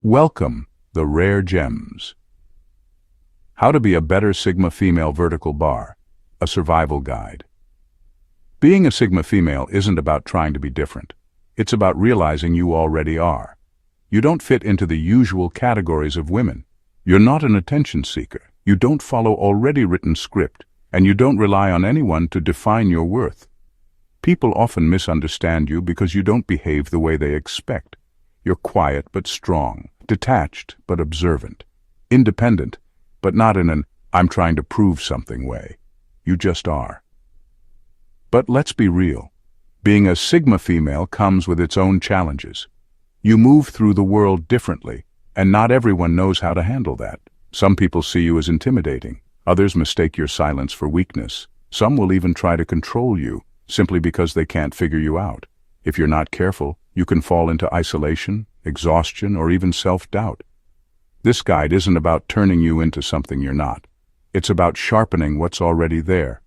Welcome, the rare gems. How to be a better Sigma female vertical bar, a survival guide. Being a Sigma female isn't about trying to be different. It's about realizing you already are. You don't fit into the usual categories of women. You're not an attention seeker. You don't follow already written script, and you don't rely on anyone to define your worth. People often misunderstand you because you don't behave the way they expect. You're quiet but strong, detached but observant, independent, but not in an "I'm trying to prove something" way. You just are. But let's be real. Being a Sigma female comes with its own challenges. You move through the world differently, and not everyone knows how to handle that. Some people see you as intimidating. Others mistake your silence for weakness. Some will even try to control you, simply because they can't figure you out. If you're not careful, you can fall into isolation, exhaustion, or even self-doubt. This guide isn't about turning you into something you're not. It's about sharpening what's already there.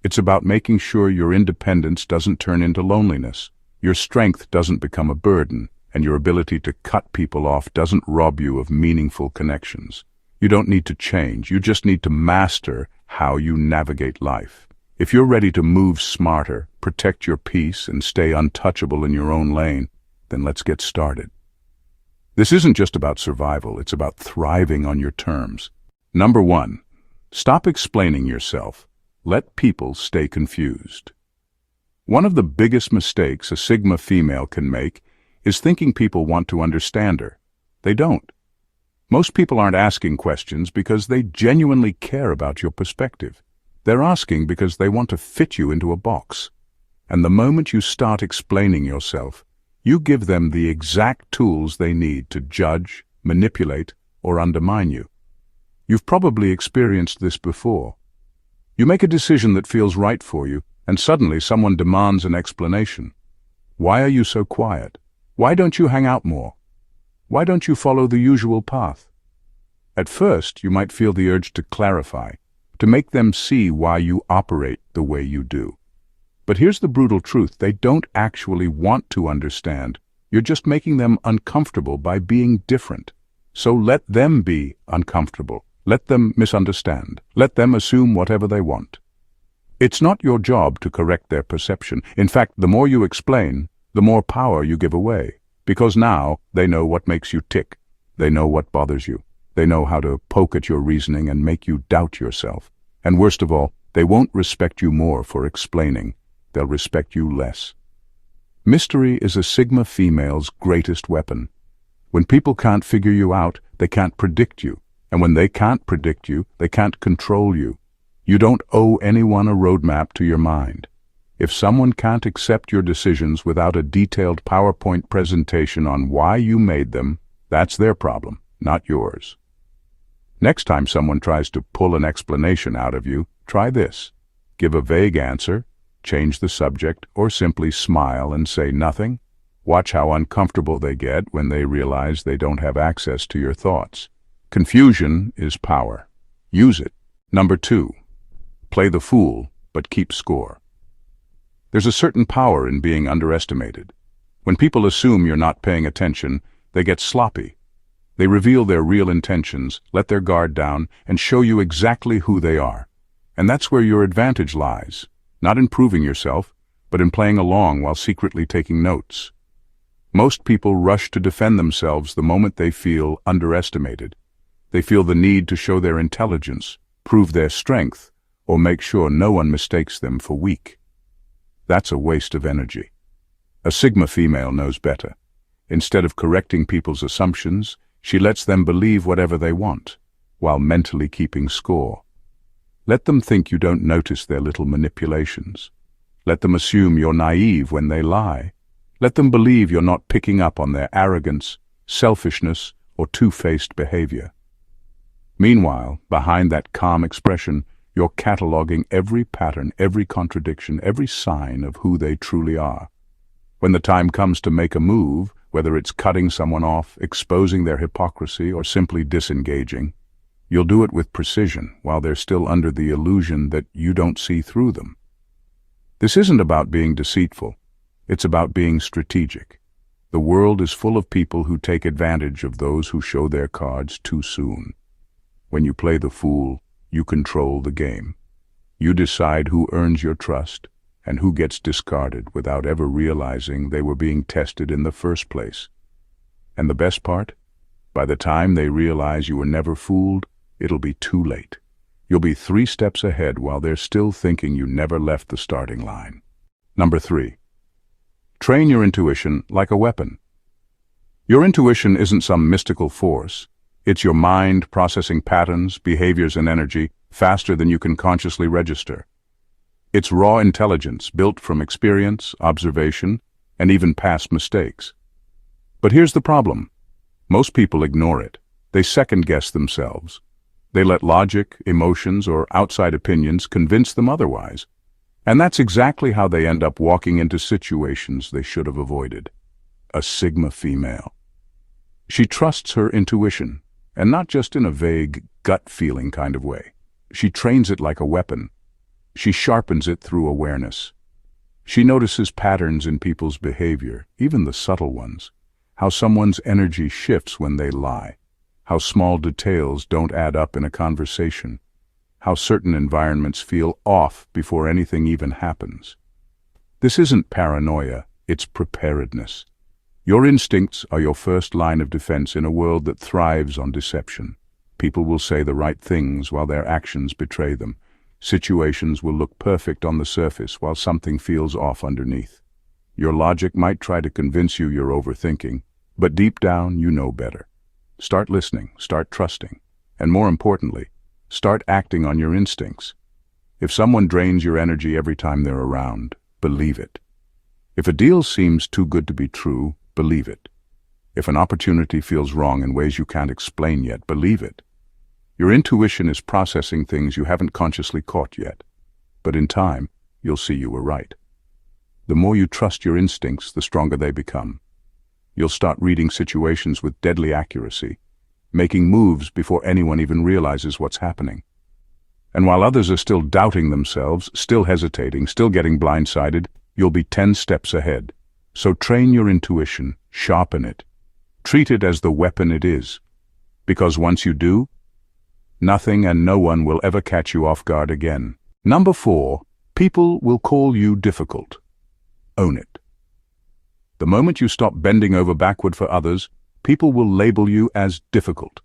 It's about making sure your independence doesn't turn into loneliness, your strength doesn't become a burden, and your ability to cut people off doesn't rob you of meaningful connections. You don't need to change, you just need to master how you navigate life. If you're ready to move smarter, protect your peace, and stay untouchable in your own lane, then let's get started. This isn't just about survival, it's about thriving on your terms. Number 1, stop explaining yourself. Let people stay confused. One of the biggest mistakes a Sigma female can make is thinking people want to understand her. They don't. Most people aren't asking questions because they genuinely care about your perspective. They're asking because they want to fit you into a box. And the moment you start explaining yourself, you give them the exact tools they need to judge, manipulate, or undermine you. You've probably experienced this before. You make a decision that feels right for you, and suddenly someone demands an explanation. Why are you so quiet? Why don't you hang out more? Why don't you follow the usual path? At first, you might feel the urge to clarify, to make them see why you operate the way you do. But here's the brutal truth: they don't actually want to understand. You're just making them uncomfortable by being different. So let them be uncomfortable. Let them misunderstand. Let them assume whatever they want. It's not your job to correct their perception. In fact, the more you explain, the more power you give away. Because now they know what makes you tick. They know what bothers you. They know how to poke at your reasoning and make you doubt yourself. And worst of all, they won't respect you more for explaining. They'll respect you less. Mystery is a Sigma female's greatest weapon. When people can't figure you out, they can't predict you. And when they can't predict you, they can't control you. You don't owe anyone a roadmap to your mind. If someone can't accept your decisions without a detailed PowerPoint presentation on why you made them, that's their problem, not yours. Next time someone tries to pull an explanation out of you, try this. Give a vague answer, change the subject, or simply smile and say nothing. Watch how uncomfortable they get when they realize they don't have access to your thoughts. Confusion is power. Use it. Number 2, play the fool, but keep score. There's a certain power in being underestimated. When people assume you're not paying attention, they get sloppy. They reveal their real intentions, let their guard down, and show you exactly who they are. And that's where your advantage lies. Not in proving yourself, but in playing along while secretly taking notes. Most people rush to defend themselves the moment they feel underestimated. They feel the need to show their intelligence, prove their strength, or make sure no one mistakes them for weak. That's a waste of energy. A Sigma female knows better. Instead of correcting people's assumptions, she lets them believe whatever they want, while mentally keeping score. Let them think you don't notice their little manipulations. Let them assume you're naive when they lie. Let them believe you're not picking up on their arrogance, selfishness, or two-faced behavior. Meanwhile, behind that calm expression, you're cataloging every pattern, every contradiction, every sign of who they truly are. When the time comes to make a move, whether it's cutting someone off, exposing their hypocrisy, or simply disengaging, you'll do it with precision while they're still under the illusion that you don't see through them. This isn't about being deceitful. It's about being strategic. The world is full of people who take advantage of those who show their cards too soon. When you play the fool, you control the game. You decide who earns your trust and who gets discarded without ever realizing they were being tested in the first place. And the best part? By the time they realize you were never fooled, it'll be too late. You'll be 3 steps ahead while they're still thinking you never left the starting line. Number 3. Train your intuition like a weapon. Your intuition isn't some mystical force. It's your mind processing patterns, behaviors, and energy faster than you can consciously register. It's raw intelligence built from experience, observation, and even past mistakes. But here's the problem. Most people ignore it. They second-guess themselves. They let logic, emotions, or outside opinions convince them otherwise. And that's exactly how they end up walking into situations they should have avoided. A Sigma female. She trusts her intuition, and not just in a vague, gut-feeling kind of way. She trains it like a weapon. She sharpens it through awareness. She notices patterns in people's behavior, even the subtle ones. How someone's energy shifts when they lie. How small details don't add up in a conversation. How certain environments feel off before anything even happens. This isn't paranoia, it's preparedness. Your instincts are your first line of defense in a world that thrives on deception. People will say the right things while their actions betray them. Situations will look perfect on the surface while something feels off underneath. Your logic might try to convince you you're overthinking, but deep down you know better. Start listening, start trusting, and more importantly, start acting on your instincts. If someone drains your energy every time they're around, believe it. If a deal seems too good to be true, believe it. If an opportunity feels wrong in ways you can't explain yet, believe it. Your intuition is processing things you haven't consciously caught yet, but in time, you'll see you were right. The more you trust your instincts, the stronger they become. You'll start reading situations with deadly accuracy, making moves before anyone even realizes what's happening. And while others are still doubting themselves, still hesitating, still getting blindsided, you'll be 10 steps ahead. So train your intuition, sharpen it. Treat it as the weapon it is. Because once you do, nothing and no one will ever catch you off guard again. Number 4, people will call you difficult. Own it. The moment you stop bending over backward for others, people will label you as difficult.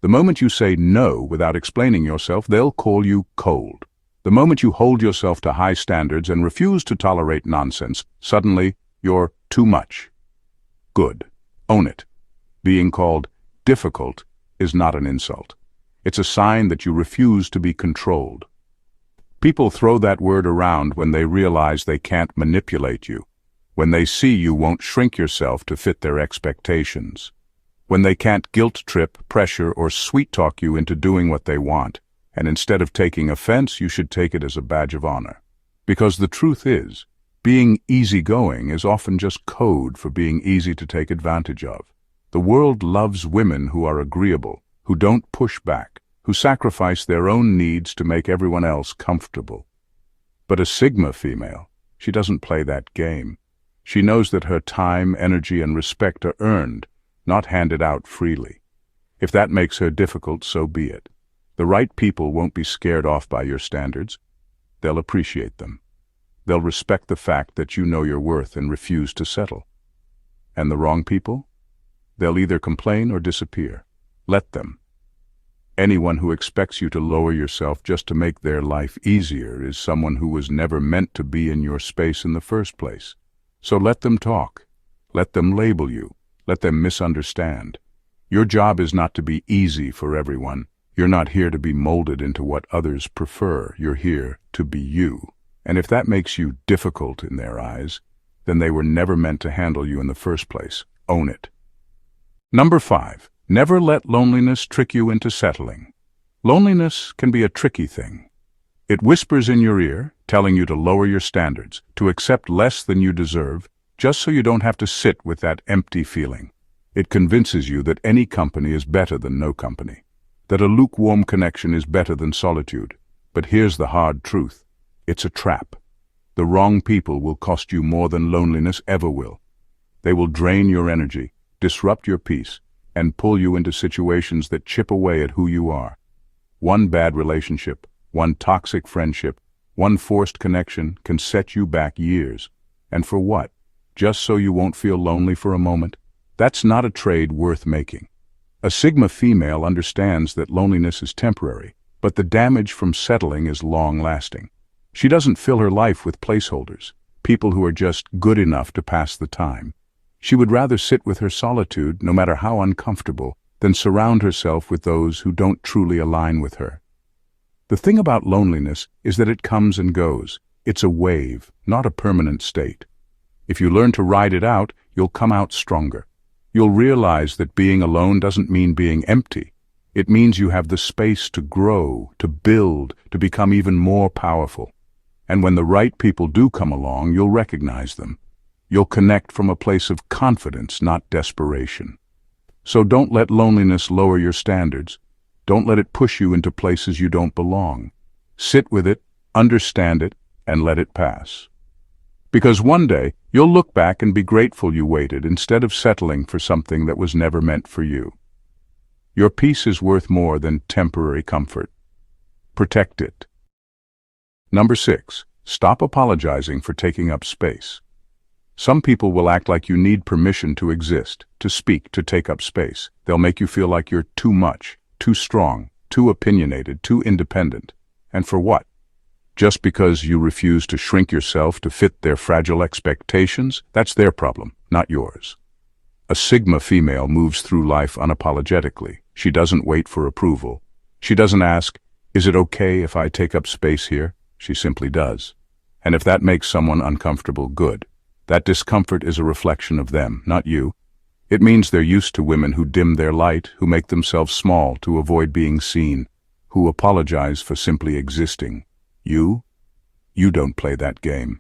The moment you say no without explaining yourself, they'll call you cold. The moment you hold yourself to high standards and refuse to tolerate nonsense, suddenly you're too much. Good. Own it. Being called difficult is not an insult. It's a sign that you refuse to be controlled. People throw that word around when they realize they can't manipulate you. When they see you won't shrink yourself to fit their expectations. When they can't guilt-trip, pressure, or sweet-talk you into doing what they want. And instead of taking offense, you should take it as a badge of honor. Because the truth is, being easygoing is often just code for being easy to take advantage of. The world loves women who are agreeable, who don't push back, who sacrifice their own needs to make everyone else comfortable. But a Sigma female, she doesn't play that game. She knows that her time, energy, and respect are earned, not handed out freely. If that makes her difficult, so be it. The right people won't be scared off by your standards. They'll appreciate them. They'll respect the fact that you know your worth and refuse to settle. And the wrong people? They'll either complain or disappear. Let them. Anyone who expects you to lower yourself just to make their life easier is someone who was never meant to be in your space in the first place. So let them talk. Let them label you. Let them misunderstand. Your job is not to be easy for everyone. You're not here to be molded into what others prefer. You're here to be you. And if that makes you difficult in their eyes, then they were never meant to handle you in the first place. Own it. Number 5. Never let loneliness trick you into settling. Loneliness can be a tricky thing. It whispers in your ear, telling you to lower your standards, to accept less than you deserve, just so you don't have to sit with that empty feeling. It convinces you that any company is better than no company, that a lukewarm connection is better than solitude. But here's the hard truth. It's a trap. The wrong people will cost you more than loneliness ever will. They will drain your energy, disrupt your peace, and pull you into situations that chip away at who you are. One bad relationship, one toxic friendship, one forced connection can set you back years. And for what? Just so you won't feel lonely for a moment? That's not a trade worth making. A Sigma female understands that loneliness is temporary, but the damage from settling is long-lasting. She doesn't fill her life with placeholders, people who are just good enough to pass the time. She would rather sit with her solitude, no matter how uncomfortable, than surround herself with those who don't truly align with her. The thing about loneliness is that it comes and goes. It's a wave, not a permanent state. If you learn to ride it out, you'll come out stronger. You'll realize that being alone doesn't mean being empty. It means you have the space to grow, to build, to become even more powerful. And when the right people do come along, you'll recognize them. You'll connect from a place of confidence, not desperation. So don't let loneliness lower your standards. Don't let it push you into places you don't belong. Sit with it, understand it, and let it pass. Because one day, you'll look back and be grateful you waited instead of settling for something that was never meant for you. Your peace is worth more than temporary comfort. Protect it. Number 6. Stop apologizing for taking up space. Some people will act like you need permission to exist, to speak, to take up space. They'll make you feel like you're too much, too strong, too opinionated, too independent. And for what? Just because you refuse to shrink yourself to fit their fragile expectations? That's their problem, not yours. A Sigma female moves through life unapologetically. She doesn't wait for approval. She doesn't ask, "Is it okay if I take up space here?" She simply does. And if that makes someone uncomfortable, good. That discomfort is a reflection of them, not you. It means they're used to women who dim their light, who make themselves small to avoid being seen, who apologize for simply existing. You don't play that game.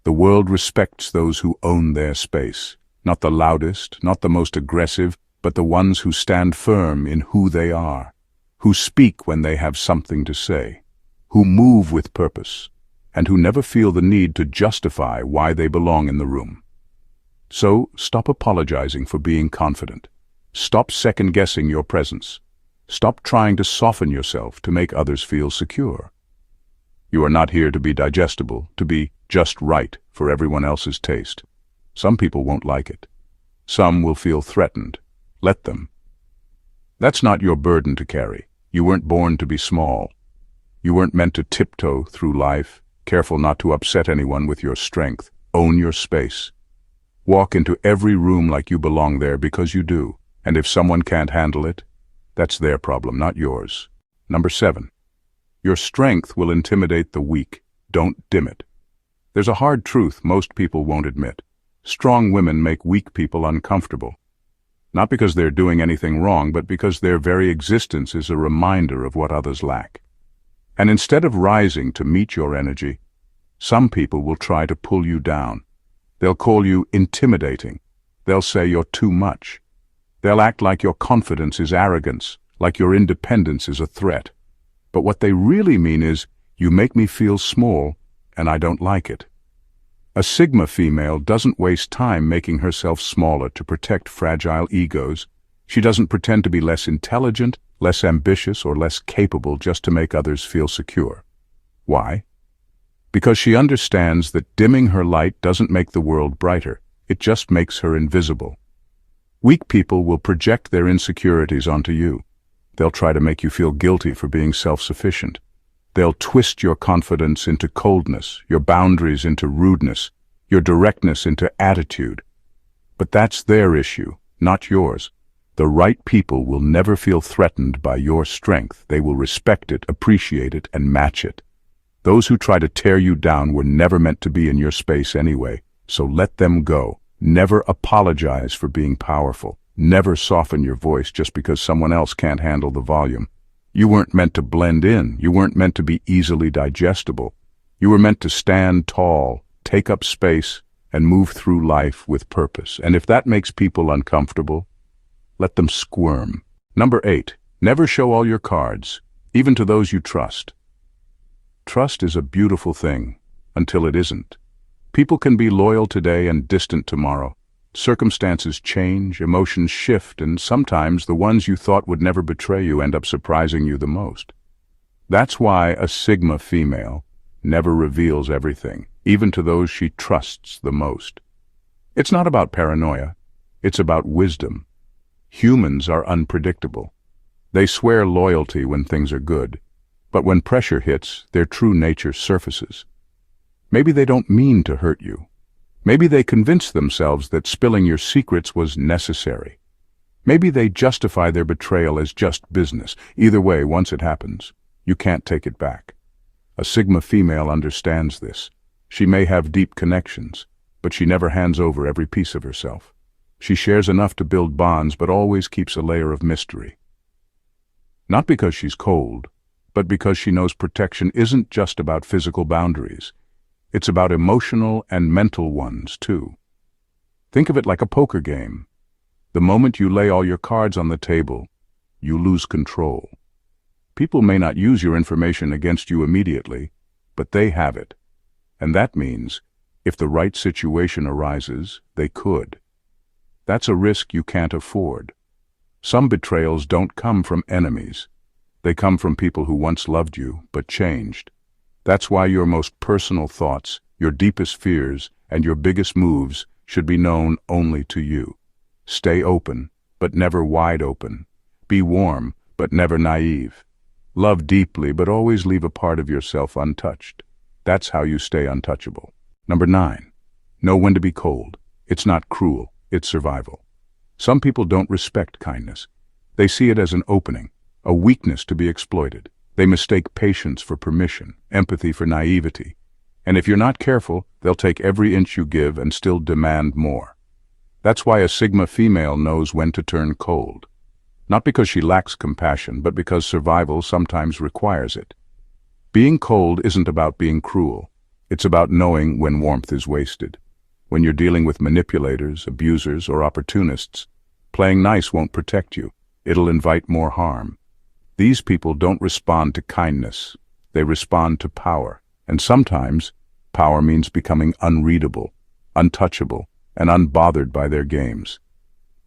The world respects those who own their space, not the loudest, not the most aggressive, but the ones who stand firm in who they are, who speak when they have something to say, who move with purpose, and who never feel the need to justify why they belong in the room. So, stop apologizing for being confident. Stop second-guessing your presence. Stop trying to soften yourself to make others feel secure. You are not here to be digestible, to be just right for everyone else's taste. Some people won't like it. Some will feel threatened. Let them. That's not your burden to carry. You weren't born to be small. You weren't meant to tiptoe through life, careful not to upset anyone with your strength. Own your space. Walk into every room like you belong there because you do. And if someone can't handle it, that's their problem, not yours. Number 7. Your strength will intimidate the weak. Don't dim it. There's a hard truth most people won't admit. Strong women make weak people uncomfortable. Not because they're doing anything wrong, but because their very existence is a reminder of what others lack. And instead of rising to meet your energy, some people will try to pull you down. They'll call you intimidating. They'll say you're too much. They'll act like your confidence is arrogance, like your independence is a threat. But what they really mean is, you make me feel small, and I don't like it. A Sigma female doesn't waste time making herself smaller to protect fragile egos. She doesn't pretend to be less intelligent, less ambitious, or less capable just to make others feel secure. Why? Because she understands that dimming her light doesn't make the world brighter. It just makes her invisible. Weak people will project their insecurities onto you. They'll try to make you feel guilty for being self-sufficient. They'll twist your confidence into coldness, your boundaries into rudeness, your directness into attitude. But that's their issue, not yours. The right people will never feel threatened by your strength. They will respect it, appreciate it, and match it. Those who try to tear you down were never meant to be in your space anyway, so let them go. Never apologize for being powerful. Never soften your voice just because someone else can't handle the volume. You weren't meant to blend in. You weren't meant to be easily digestible. You were meant to stand tall, take up space, and move through life with purpose. And if that makes people uncomfortable, let them squirm. Number 8. Never show all your cards, even to those you trust. Trust is a beautiful thing, until it isn't. People can be loyal today and distant tomorrow. Circumstances change, emotions shift, and sometimes the ones you thought would never betray you end up surprising you the most. That's why a Sigma female never reveals everything, even to those she trusts the most. It's not about paranoia, it's about wisdom. Humans are unpredictable. They swear loyalty when things are good, but when pressure hits, their true nature surfaces. Maybe they don't mean to hurt you. Maybe they convince themselves that spilling your secrets was necessary. Maybe they justify their betrayal as just business. Either way, once it happens, you can't take it back. A Sigma female understands this. She may have deep connections, but she never hands over every piece of herself. She shares enough to build bonds, but always keeps a layer of mystery. Not because she's cold, but because she knows protection isn't just about physical boundaries. It's about emotional and mental ones, too. Think of it like a poker game. The moment you lay all your cards on the table, you lose control. People may not use your information against you immediately, but they have it. And that means, if the right situation arises, they could. That's a risk you can't afford. Some betrayals don't come from enemies. They come from people who once loved you, but changed. That's why your most personal thoughts, your deepest fears, and your biggest moves should be known only to you. Stay open, but never wide open. Be warm, but never naive. Love deeply, but always leave a part of yourself untouched. That's how you stay untouchable. Number 9. Know when to be cold. It's not cruel, it's survival. Some people don't respect kindness. They see it as an opening, a weakness to be exploited. They mistake patience for permission, empathy for naivety. And if you're not careful, they'll take every inch you give and still demand more. That's why a Sigma female knows when to turn cold. Not because she lacks compassion, but because survival sometimes requires it. Being cold isn't about being cruel. It's about knowing when warmth is wasted. When you're dealing with manipulators, abusers, or opportunists, playing nice won't protect you. It'll invite more harm. These people don't respond to kindness. They respond to power. And sometimes, power means becoming unreadable, untouchable, and unbothered by their games.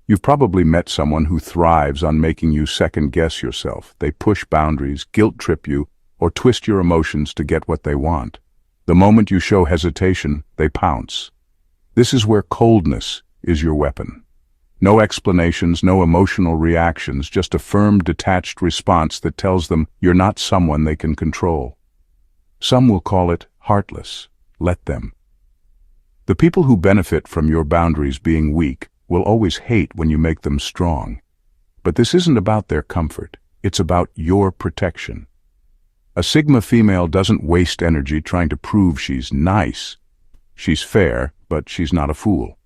You've probably met someone who thrives on making you second-guess yourself. They push boundaries, guilt-trip you, or twist your emotions to get what they want. The moment you show hesitation, they pounce. This is where coldness is your weapon. No explanations, no emotional reactions, just a firm, detached response that tells them you're not someone they can control. Some will call it heartless. Let them. The people who benefit from your boundaries being weak will always hate when you make them strong. But this isn't about their comfort. It's about your protection. A Sigma female doesn't waste energy trying to prove she's nice. She's fair, but she's not a fool.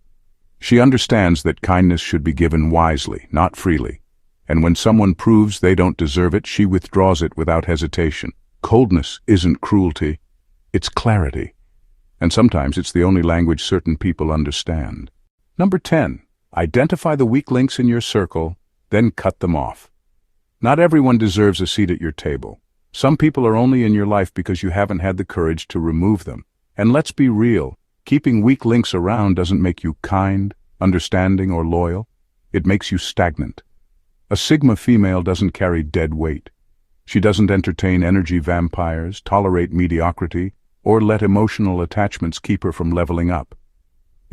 She understands that kindness should be given wisely, not freely. And when someone proves they don't deserve it, she withdraws it without hesitation. Coldness isn't cruelty, it's clarity. And sometimes it's the only language certain people understand. Number 10. Identify the weak links in your circle, then cut them off. Not everyone deserves a seat at your table. Some people are only in your life because you haven't had the courage to remove them. And let's be real. Keeping weak links around doesn't make you kind, understanding, or loyal. It makes you stagnant. A Sigma female doesn't carry dead weight. She doesn't entertain energy vampires, tolerate mediocrity, or let emotional attachments keep her from leveling up.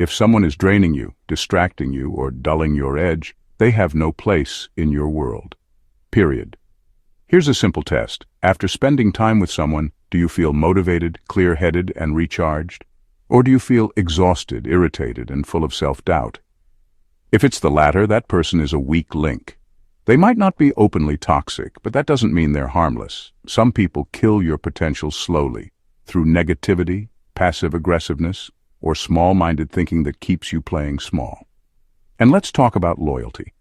If someone is draining you, distracting you, or dulling your edge, they have no place in your world. Period. Here's a simple test. After spending time with someone, do you feel motivated, clear-headed, and recharged? Or do you feel exhausted, irritated, and full of self-doubt? If it's the latter, that person is a weak link. They might not be openly toxic, but that doesn't mean they're harmless. Some people kill your potential slowly, through negativity, passive aggressiveness, or small-minded thinking that keeps you playing small. And let's talk about loyalty.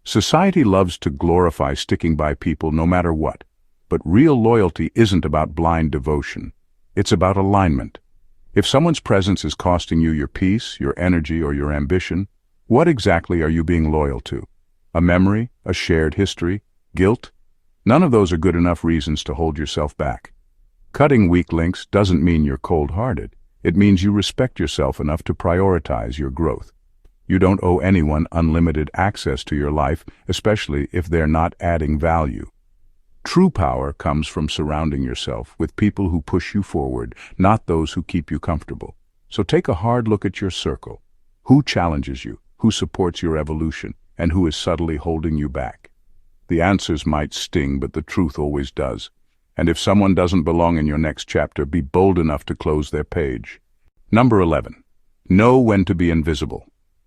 Society loves to glorify sticking by people no matter what, but real loyalty isn't about blind devotion. It's about alignment. If someone's presence is costing you your peace, your energy, or your ambition, what exactly are you being loyal to? A memory, a shared history, guilt? None of those are good enough reasons to hold yourself back. Cutting weak links doesn't mean you're cold-hearted. It means you respect yourself enough to prioritize your growth. You don't owe anyone unlimited access to your life, especially if they're not adding value. True power comes from surrounding yourself with people who push you forward, not those who keep you comfortable. So take a hard look at your circle. Who challenges you, who supports your evolution, and who is subtly holding you back? The answers might sting, but the truth always does. And if someone doesn't belong in your next chapter, be bold enough to close their page. Number 11. Know when to be invisible.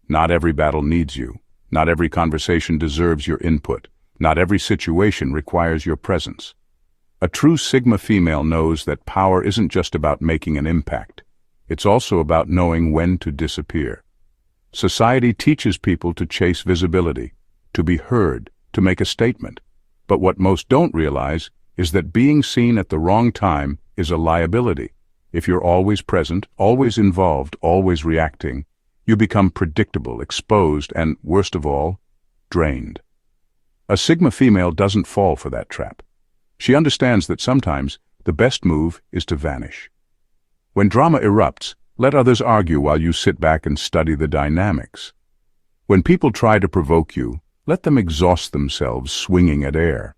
Not every battle needs you. Not every conversation deserves your input. Not every situation requires your presence. A true Sigma female knows that power isn't just about making an impact. It's also about knowing when to disappear. Society teaches people to chase visibility, to be heard, to make a statement. But what most don't realize is that being seen at the wrong time is a liability. If you're always present, always involved, always reacting, you become predictable, exposed, and, worst of all, drained. A Sigma female doesn't fall for that trap. She understands that sometimes the best move is to vanish. When drama erupts, let others argue while you sit back and study the dynamics. When people try to provoke you, let them exhaust themselves swinging at air.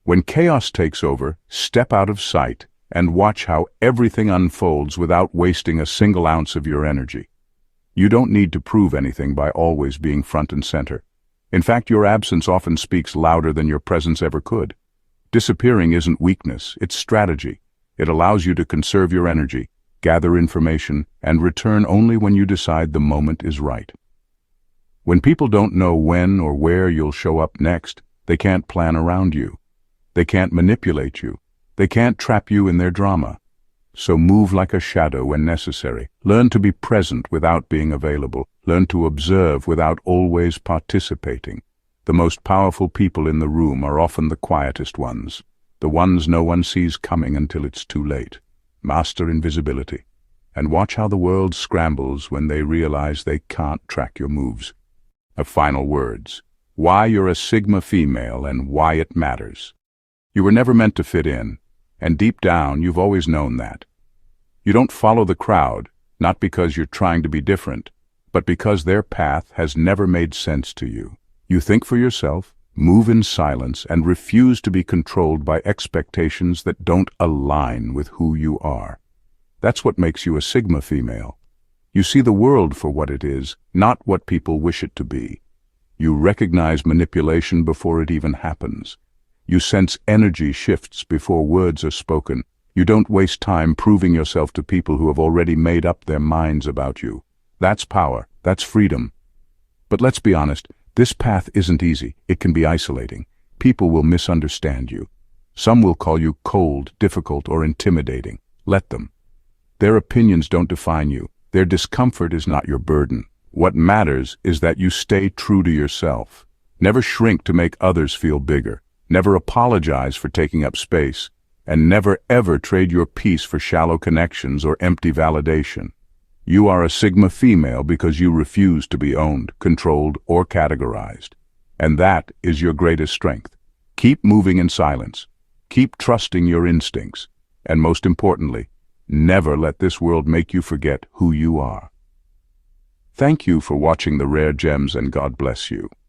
When chaos takes over, step out of sight and watch how everything unfolds without wasting a single ounce of your energy. You don't need to prove anything by always being front and center. In fact, your absence often speaks louder than your presence ever could. Disappearing isn't weakness, it's strategy. It allows you to conserve your energy, gather information, and return only when you decide the moment is right. When people don't know when or where you'll show up next, they can't plan around you. They can't manipulate you. They can't trap you in their drama. So move like a shadow when necessary. Learn to be present without being available. Learn to observe without always participating. The most powerful people in the room are often the quietest ones, the ones no one sees coming until it's too late. Master invisibility, and watch how the world scrambles when they realize they can't track your moves. Final words. Why you're a Sigma female and why it matters. You were never meant to fit in, and deep down you've always known that. You don't follow the crowd, not because you're trying to be different, but because their path has never made sense to you. You think for yourself, move in silence, and refuse to be controlled by expectations that don't align with who you are. That's what makes you a Sigma female. You see the world for what it is, not what people wish it to be. You recognize manipulation before it even happens. You sense energy shifts before words are spoken. You don't waste time proving yourself to people who have already made up their minds about you. That's power. That's freedom. But let's be honest, this path isn't easy. It can be isolating. People will misunderstand you. Some will call you cold, difficult, or intimidating. Let them. Their opinions don't define you. Their discomfort is not your burden. What matters is that you stay true to yourself. Never shrink to make others feel bigger. Never apologize for taking up space. And never ever trade your peace for shallow connections or empty validation. You are a Sigma female because you refuse to be owned, controlled, or categorized. And that is your greatest strength. Keep moving in silence. Keep trusting your instincts. And most importantly, never let this world make you forget who you are. Thank you for watching The Rare Gems, and God bless you.